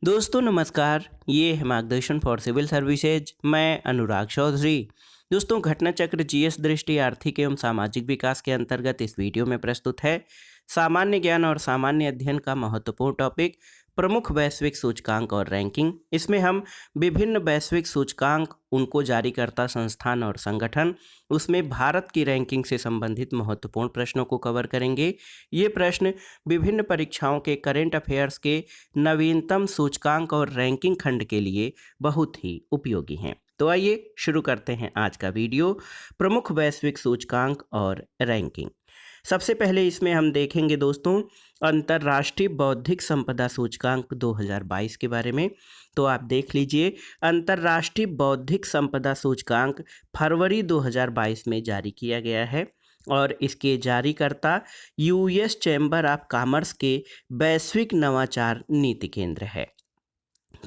दोस्तों नमस्कार। ये है मार्गदर्शन फॉर सिविल सर्विसेज। मैं अनुराग चौधरी। दोस्तों घटना चक्र जीएस दृष्टि आर्थिक एवं सामाजिक विकास के अंतर्गत इस वीडियो में प्रस्तुत है सामान्य ज्ञान और सामान्य अध्ययन का महत्वपूर्ण टॉपिक प्रमुख वैश्विक सूचकांक और रैंकिंग। इसमें हम विभिन्न वैश्विक सूचकांक, उनको जारीकर्ता संस्थान और संगठन, उसमें भारत की रैंकिंग से संबंधित महत्वपूर्ण प्रश्नों को कवर करेंगे। ये प्रश्न विभिन्न परीक्षाओं के करेंट अफेयर्स के नवीनतम सूचकांक और रैंकिंग खंड के लिए बहुत ही उपयोगी हैं। तो आइए शुरू करते हैं आज का वीडियो, प्रमुख वैश्विक सूचकांक और रैंकिंग। सबसे पहले इसमें हम देखेंगे दोस्तों अंतर्राष्ट्रीय बौद्धिक संपदा सूचकांक 2022 के बारे में। तो आप देख लीजिए, अंतर्राष्ट्रीय बौद्धिक संपदा सूचकांक फरवरी 2022 में जारी किया गया है और इसके जारीकर्ता यूएस चैम्बर ऑफ कॉमर्स के वैश्विक नवाचार नीति केंद्र है।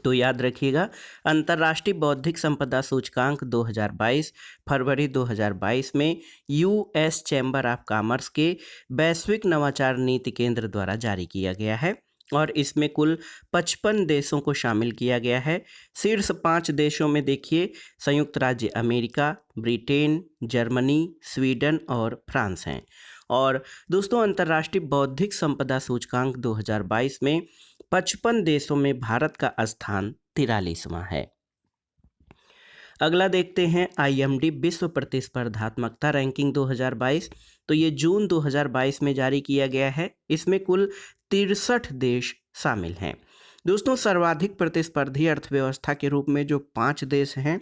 तो याद रखिएगा, अंतर्राष्ट्रीय बौद्धिक संपदा सूचकांक 2022 फरवरी 2022 में यूएस चैम्बर ऑफ कॉमर्स के वैश्विक नवाचार नीति केंद्र द्वारा जारी किया गया है और इसमें कुल 55 देशों को शामिल किया गया है। शीर्ष 5 देशों में देखिए संयुक्त राज्य अमेरिका, ब्रिटेन, जर्मनी, स्वीडन और फ्रांस हैं। और दोस्तों अंतर्राष्ट्रीय बौद्धिक संपदा सूचकांक 2022 में 55 देशों में भारत का स्थान 43वां है। अगला देखते हैं आईएमडी विश्व प्रतिस्पर्धात्मकता रैंकिंग 2022। तो ये जून 2022 में जारी किया गया है। इसमें कुल 63 देश शामिल हैं। दोस्तों सर्वाधिक प्रतिस्पर्धी अर्थव्यवस्था के रूप में जो 5 देश हैं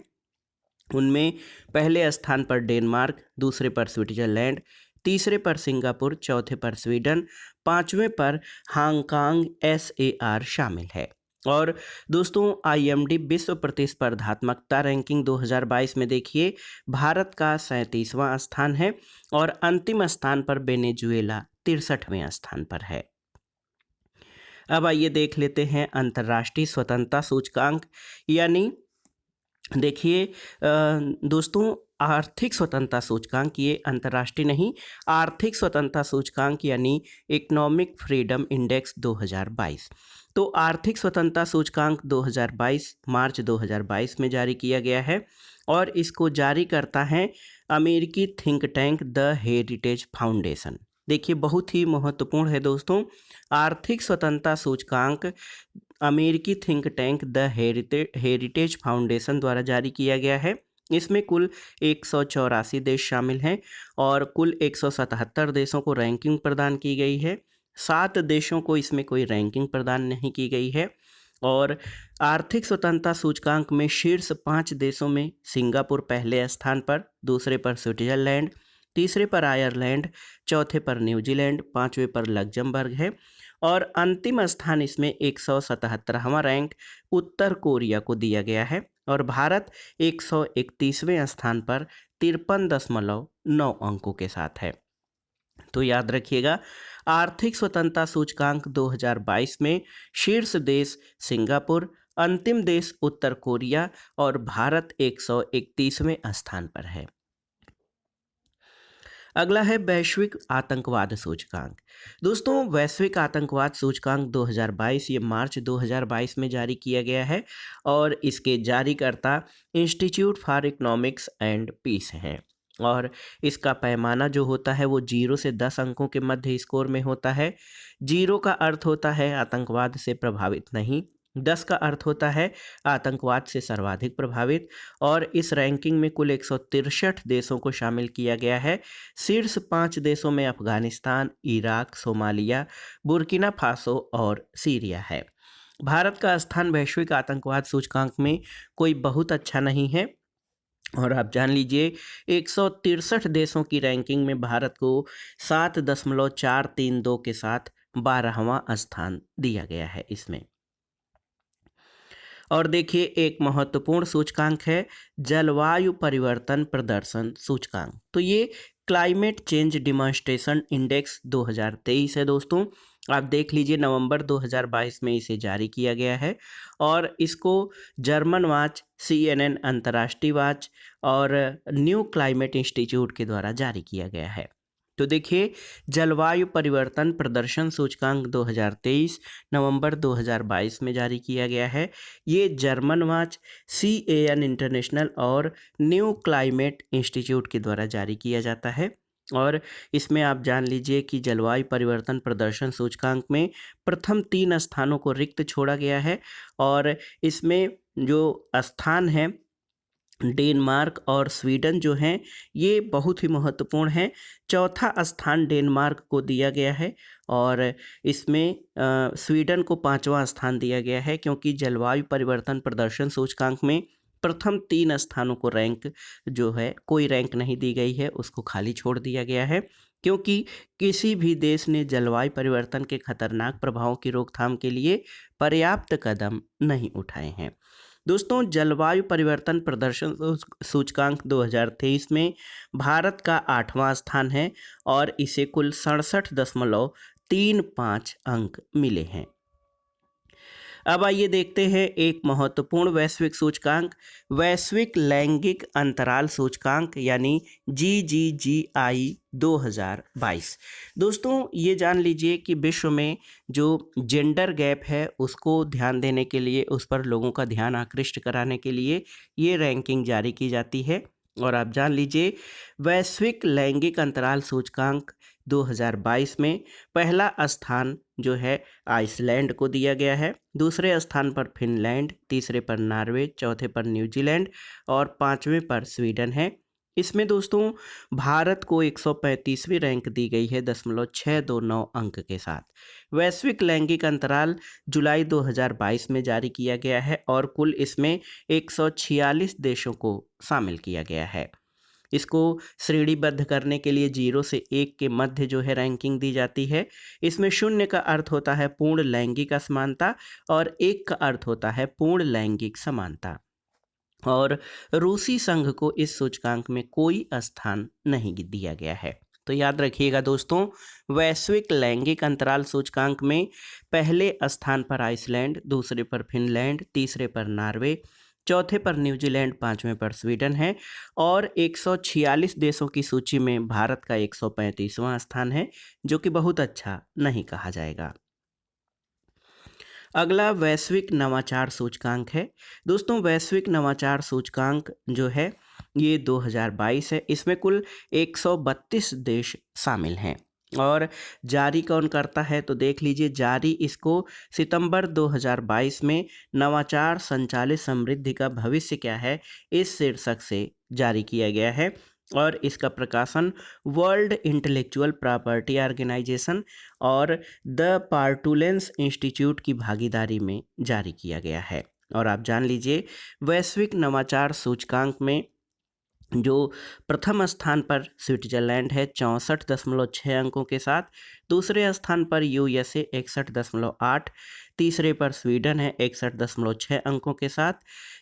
उनमें पहले स्थान पर डेनमार्क, दूसरे पर स्विट्जरलैंड, तीसरे पर सिंगापुर, चौथे पर स्वीडन, 5वें पर हांगकांग एसएआर शामिल है। और दोस्तों आईएमडी विश्व प्रतिस्पर्धात्मकता रैंकिंग 2022 में देखिए भारत का 37वां स्थान है और अंतिम स्थान पर वेनेजुएला 63वें स्थान पर है। अब आइए देख लेते हैं अंतर्राष्ट्रीय स्वतंत्रता सूचकांक, यानी देखिए दोस्तों आर्थिक स्वतंत्रता सूचकांक, ये अंतर्राष्ट्रीय नहीं, आर्थिक स्वतंत्रता सूचकांक यानी इकोनॉमिक फ्रीडम इंडेक्स 2022। तो आर्थिक स्वतंत्रता सूचकांक 2022 मार्च 2022 में जारी किया गया है और इसको जारी करता है अमेरिकी think tank the heritage foundation. देखिए बहुत ही महत्वपूर्ण है दोस्तों, आर्थिक स्वतंत्रता सूचकांक अमेरिकी think tank the heritage foundation द्वारा जारी किया गया है। इसमें कुल 184 देश शामिल हैं और कुल 177 देशों को रैंकिंग प्रदान की गई है। 7 देशों को इसमें कोई रैंकिंग प्रदान नहीं की गई है। और आर्थिक स्वतंत्रता सूचकांक में शीर्ष 5 देशों में सिंगापुर पहले स्थान पर, दूसरे पर स्विट्जरलैंड, तीसरे पर आयरलैंड, चौथे पर न्यूजीलैंड, 5वें पर लग्जमबर्ग है और अंतिम स्थान इसमें 177वां रैंक उत्तर कोरिया को दिया गया है और भारत 131वें स्थान पर 53.9 अंकों के साथ है। तो याद रखिएगा, आर्थिक स्वतंत्रता सूचकांक 2022 में शीर्ष देश सिंगापुर, अंतिम देश उत्तर कोरिया और भारत 131वें स्थान पर है। अगला है वैश्विक आतंकवाद सूचकांक। दोस्तों वैश्विक आतंकवाद सूचकांक 2022 ये मार्च 2022 में जारी किया गया है और इसके जारीकर्ता institute for economics and peace हैं और इसका पैमाना जो होता है वो 0 से 10 अंकों के मध्य स्कोर में होता है। 0 का अर्थ होता है आतंकवाद से प्रभावित नहीं, 10 का अर्थ होता है आतंकवाद से सर्वाधिक प्रभावित और इस रैंकिंग में कुल 163 देशों को शामिल किया गया है। शीर्ष 5 देशों में Afghanistan, Iraq, Somalia, Burkina Faso और सीरिया है। भारत का स्थान वैश्विक आतंकवाद सूचकांक में कोई बहुत अच्छा नहीं है और आप जान लीजिए 163 देशों की रैंकिंग में भारत को 7.432 के साथ 12वां स्थान दिया गया है इसमें। और देखिए एक महत्वपूर्ण सूचकांक है जलवायु परिवर्तन प्रदर्शन सूचकांक। तो ये क्लाइमेट चेंज डिमॉन्स्ट्रेशन इंडेक्स 2023 है दोस्तों। आप देख लीजिए नवंबर 2022 में इसे जारी किया गया है और इसको जर्मन वॉच, CNN अंतर्राष्ट्रीय वॉच और न्यू क्लाइमेट इंस्टीट्यूट के द्वारा जारी किया गया है। तो देखिए, जलवायु परिवर्तन प्रदर्शन सूचकांक 2023 नवंबर 2022 में जारी किया गया है। ये जर्मन वाच, CAN इंटरनेशनल और न्यू क्लाइमेट इंस्टीट्यूट के द्वारा जारी किया जाता है। और इसमें आप जान लीजिए कि जलवायु परिवर्तन प्रदर्शन सूचकांक में प्रथम 3 स्थानों को रिक्त छोड़ा गया है और इसमें जो स्थान है डेनमार्क और स्वीडन जो हैं ये बहुत ही महत्वपूर्ण हैं। चौथा स्थान डेनमार्क को दिया गया है और इसमें स्वीडन को 5वां स्थान दिया गया है, क्योंकि जलवायु परिवर्तन प्रदर्शन सूचकांक में प्रथम 3 स्थानों को रैंक जो है कोई रैंक नहीं दी गई है, उसको खाली छोड़ दिया गया है, क्योंकि किसी भी देश ने जलवायु परिवर्तन के खतरनाक प्रभावों की रोकथाम के लिए पर्याप्त कदम नहीं उठाए हैं। दोस्तों, जलवायु परिवर्तन प्रदर्शन सूचकांक 2023 में भारत का 8वां स्थान है और इसे कुल 67.35 अंक मिले हैं। अब आइए देखते हैं एक महत्वपूर्ण वैश्विक सूचकांक, वैश्विक लैंगिक अंतराल सूचकांक यानी GGGI 2022। दोस्तों, ये जान लीजिए कि विश्व में जो जेंडर गैप है उसको ध्यान देने के लिए, उस पर लोगों का ध्यान आकृष्ट कराने के लिए ये रैंकिंग जारी की जाती है। और आप जान लीजिए, वैश्विक लैंगिक अंतराल सूचकांक 2022 में पहला स्थान जो है आइसलैंड को दिया गया है, दूसरे स्थान पर फिनलैंड, तीसरे पर नॉर्वे, चौथे पर न्यूजीलैंड और 5वें पर स्वीडन है। इसमें दोस्तों भारत को 135वीं रैंक दी गई है 0.629 अंक के साथ। वैश्विक लैंगिक अंतराल जुलाई 2022 में जारी किया गया है और कुल इसमें 146 देशों को शामिल किया गया है। इसको श्रेणीबद्ध करने के लिए 0 से 1 के मध्य जो है रैंकिंग दी जाती है। इसमें 0 का अर्थ होता है पूर्ण लैंगिक असमानता और 1 का अर्थ होता है पूर्ण लैंगिक समानता। और रूसी संघ को इस सूचकांक में कोई स्थान नहीं दिया गया है। तो याद रखिएगा दोस्तों, वैश्विक लैंगिक अंतराल सूचकांक में पहले स्थान पर आइसलैंड, दूसरे पर फिनलैंड, तीसरे पर नॉर्वे, चौथे पर न्यूजीलैंड, 5वें पर स्वीडन है और 146 देशों की सूची में भारत का 135वां स्थान है, जो कि बहुत अच्छा नहीं कहा जाएगा। अगला वैश्विक नवाचार सूचकांक है। दोस्तों, वैश्विक नवाचार सूचकांक जो है ये 2022 है। इसमें कुल 132 देश शामिल हैं और जारी कौन करता है तो देख लीजिए, जारी इसको सितंबर 2022 में नवाचार संचालित समृद्धि का भविष्य क्या है इस शीर्षक से जारी किया गया है और इसका प्रकाशन वर्ल्ड इंटेलेक्चुअल प्रॉपर्टी ऑर्गेनाइजेशन और द पार्टुलेंस इंस्टीट्यूट की भागीदारी में जारी किया गया है। और आप जान लीजिए, वैश्विक नवाचार सूचकांक में जो प्रथम स्थान पर स्विट्जरलैंड है 64.6 अंकों के साथ, दूसरे स्थान पर USA 61.8, तीसरे पर स्वीडन है 61.6 अंकों के साथ,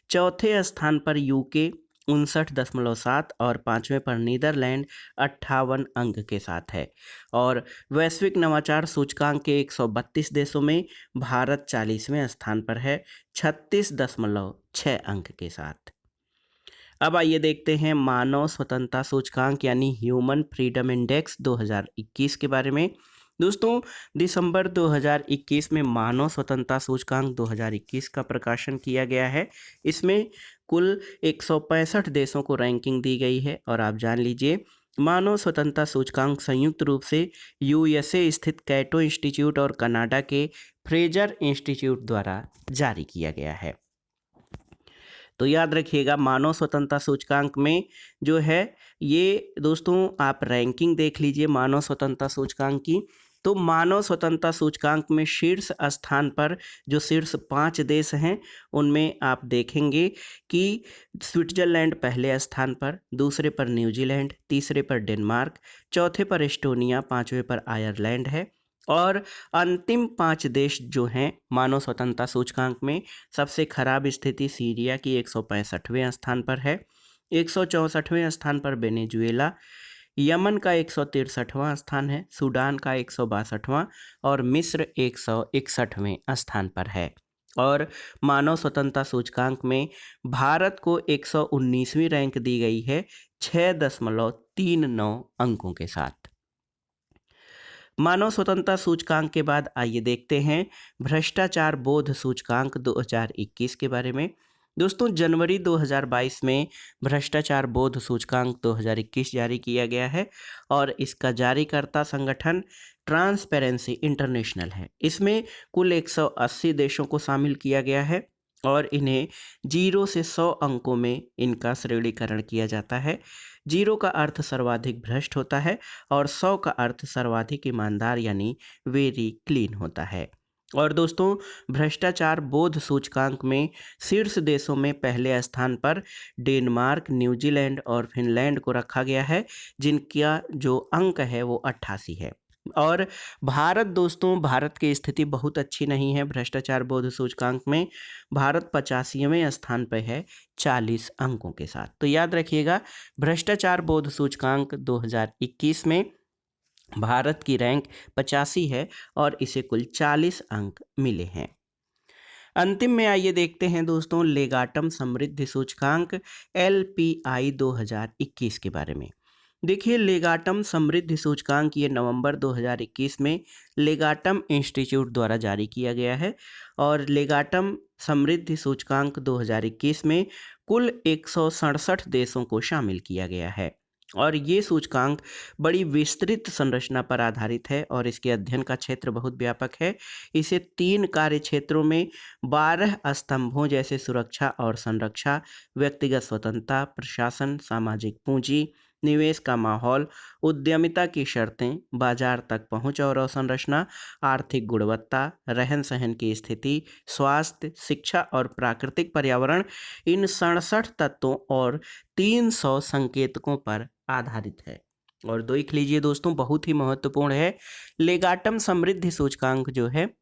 चौथे स्थान पर UK 59.7 और 5वें पर नीदरलैंड 58 अंक के साथ है। और वैश्विक नवाचार सूचकांक के 132 देशों में भारत 40वें स्थान पर है 36.6 अंक के साथ। अब आइए देखते हैं मानव स्वतंत्रता सूचकांक यानी ह्यूमन फ्रीडम इंडेक्स 2021 के बारे में। दोस्तों, दिसंबर 2021 में मानव स्वतंत्रता सूचकांक 2021 का प्रकाशन किया गया है। इसमें कुल 165 देशों को रैंकिंग दी गई है और आप जान लीजिए, मानव स्वतंत्रता सूचकांक संयुक्त रूप से USA स्थित कैटो इंस्टीट्यूट और कनाडा के फ्रेजर इंस्टीट्यूट द्वारा जारी किया गया है। तो याद रखिएगा, मानव स्वतंत्रता सूचकांक में जो है ये दोस्तों आप रैंकिंग देख लीजिए मानव स्वतंत्रता सूचकांक की। तो मानव स्वतंत्रता सूचकांक में शीर्ष स्थान पर जो शीर्ष 5 देश हैं उनमें आप देखेंगे कि स्विट्जरलैंड पहले स्थान पर, दूसरे पर न्यूजीलैंड, तीसरे पर डेनमार्क, चौथे पर एस्टोनिया, 5वें पर आयरलैंड है और अंतिम 5 देश जो हैं मानव स्वतंत्रता सूचकांक में सबसे खराब स्थिति सीरिया की 165वें स्थान पर है, 164वें स्थान पर वेनेजुएला, यमन का 163वां स्थान है, सूडान का 162वां और मिस्र 161वें स्थान पर है। और मानव स्वतंत्रता सूचकांक में भारत को 119वीं रैंक दी गई है 6.39 अंकों के साथ। मानव स्वतंत्रता सूचकांक के बाद आइए देखते हैं भ्रष्टाचार बोध सूचकांक 2021 के बारे में। दोस्तों, जनवरी 2022 में भ्रष्टाचार बोध सूचकांक 2021 जारी किया गया है और इसका जारीकर्ता संगठन ट्रांसपेरेंसी इंटरनेशनल है। इसमें कुल 180 देशों को शामिल किया गया है और इन्हें 0 से 100 अंकों में इनका श्रेणीकरण किया जाता है। 0 का अर्थ सर्वाधिक भ्रष्ट होता है और 100 का अर्थ सर्वाधिक ईमानदार यानी वेरी क्लीन होता है। और दोस्तों, भ्रष्टाचार बोध सूचकांक में शीर्ष देशों में पहले स्थान पर डेनमार्क, न्यूजीलैंड और फिनलैंड को रखा गया है, जिनका जो अंक है वो 88 है। और भारत, दोस्तों, भारत की स्थिति बहुत अच्छी नहीं है भ्रष्टाचार बोध सूचकांक में। भारत 85वें स्थान पर है 40 अंकों के साथ। तो याद रखिएगा, भ्रष्टाचार बोध सूचकांक 2021 में भारत की रैंक 85 है और इसे कुल 40 अंक मिले हैं। अंतिम में आइए देखते हैं दोस्तों लेगाटम समृद्धि सूचकांक LPI 2021 के बारे में। देखिए, लेगाटम समृद्धि सूचकांक ये नवंबर 2021 में लेगाटम इंस्टीट्यूट द्वारा जारी किया गया है और लेगाटम समृद्धि सूचकांक 2021 में कुल 167 देशों को शामिल किया गया है और ये सूचकांक बड़ी विस्तृत संरचना पर आधारित है और इसके अध्ययन का क्षेत्र बहुत व्यापक है। इसे 3 कार्य क्षेत्रों में 12 स्तंभों जैसे सुरक्षा और संरक्षा, व्यक्तिगत स्वतंत्रता, प्रशासन, सामाजिक पूंजी, निवेश का माहौल, उद्यमिता की शर्तें, बाजार तक पहुंच और अवसंरचना, आर्थिक गुणवत्ता, रहन सहन की स्थिति, स्वास्थ्य, शिक्षा और प्राकृतिक पर्यावरण, इन 67 तत्वों और 300 संकेतकों पर आधारित है। और देख लीजिए दोस्तों, बहुत ही महत्वपूर्ण है। लेगाटम समृद्धि सूचकांक जो है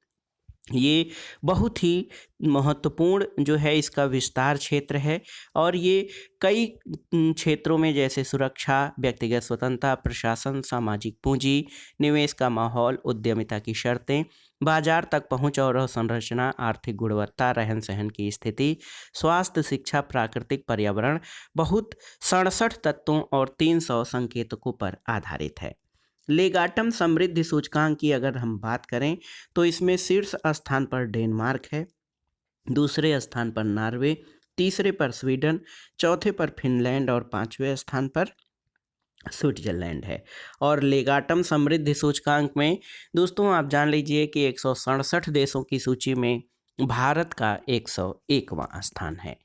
ये बहुत ही महत्वपूर्ण जो है, इसका विस्तार क्षेत्र है और ये कई क्षेत्रों में जैसे सुरक्षा, व्यक्तिगत स्वतंत्रता, प्रशासन, सामाजिक पूंजी, निवेश का माहौल, उद्यमिता की शर्तें, बाजार तक पहुंच और अवसंरचना, आर्थिक गुणवत्ता, रहन सहन की स्थिति, स्वास्थ्य, शिक्षा, प्राकृतिक पर्यावरण, बहुत 67 तत्वों और 300 संकेतकों पर आधारित है। लेगाटम समृद्धि सूचकांक की अगर हम बात करें तो इसमें शीर्ष स्थान पर डेनमार्क है, दूसरे स्थान पर नॉर्वे, तीसरे पर स्वीडन, चौथे पर फिनलैंड और 5वें स्थान पर स्विट्जरलैंड है। और लेगाटम समृद्धि सूचकांक में दोस्तों आप जान लीजिए कि 167 देशों की सूची में भारत का 101वां स्थान है।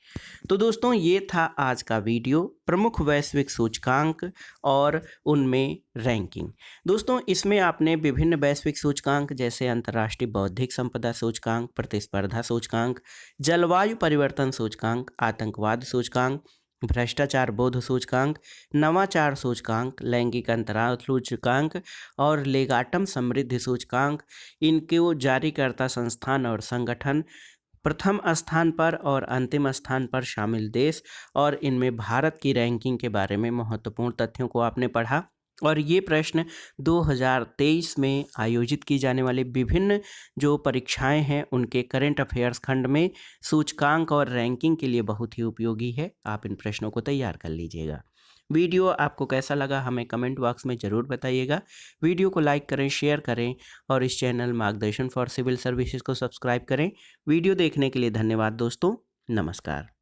तो दोस्तों, ये था आज का वीडियो, प्रमुख वैश्विक सूचकांक और उनमें रैंकिंग। दोस्तों, इसमें आपने विभिन्न वैश्विक सूचकांक जैसे अंतर्राष्ट्रीय बौद्धिक संपदा सूचकांक, प्रतिस्पर्धा सूचकांक, जलवायु परिवर्तन सूचकांक, आतंकवाद सूचकांक, भ्रष्टाचार बोध सूचकांक, नवाचार सूचकांक, लैंगिक अंतराल सूचकांक और लेगाटम समृद्धि सूचकांक, इनके जारीकर्ता संस्थान और संगठन, प्रथम स्थान पर और अंतिम स्थान पर शामिल देश और इनमें भारत की रैंकिंग के बारे में महत्वपूर्ण तथ्यों को आपने पढ़ा। और ये प्रश्न 2023 में आयोजित की जाने वाली विभिन्न जो परीक्षाएं हैं उनके करंट अफेयर्स खंड में सूचकांक और रैंकिंग के लिए बहुत ही उपयोगी है। आप इन प्रश्नों को तैयार कर लीजिएगा। वीडियो आपको कैसा लगा हमें कमेंट बॉक्स में ज़रूर बताइएगा। वीडियो को लाइक करें, शेयर करें और इस चैनल मार्गदर्शन फॉर सिविल सर्विसेज को सब्सक्राइब करें। वीडियो देखने के लिए धन्यवाद दोस्तों। नमस्कार।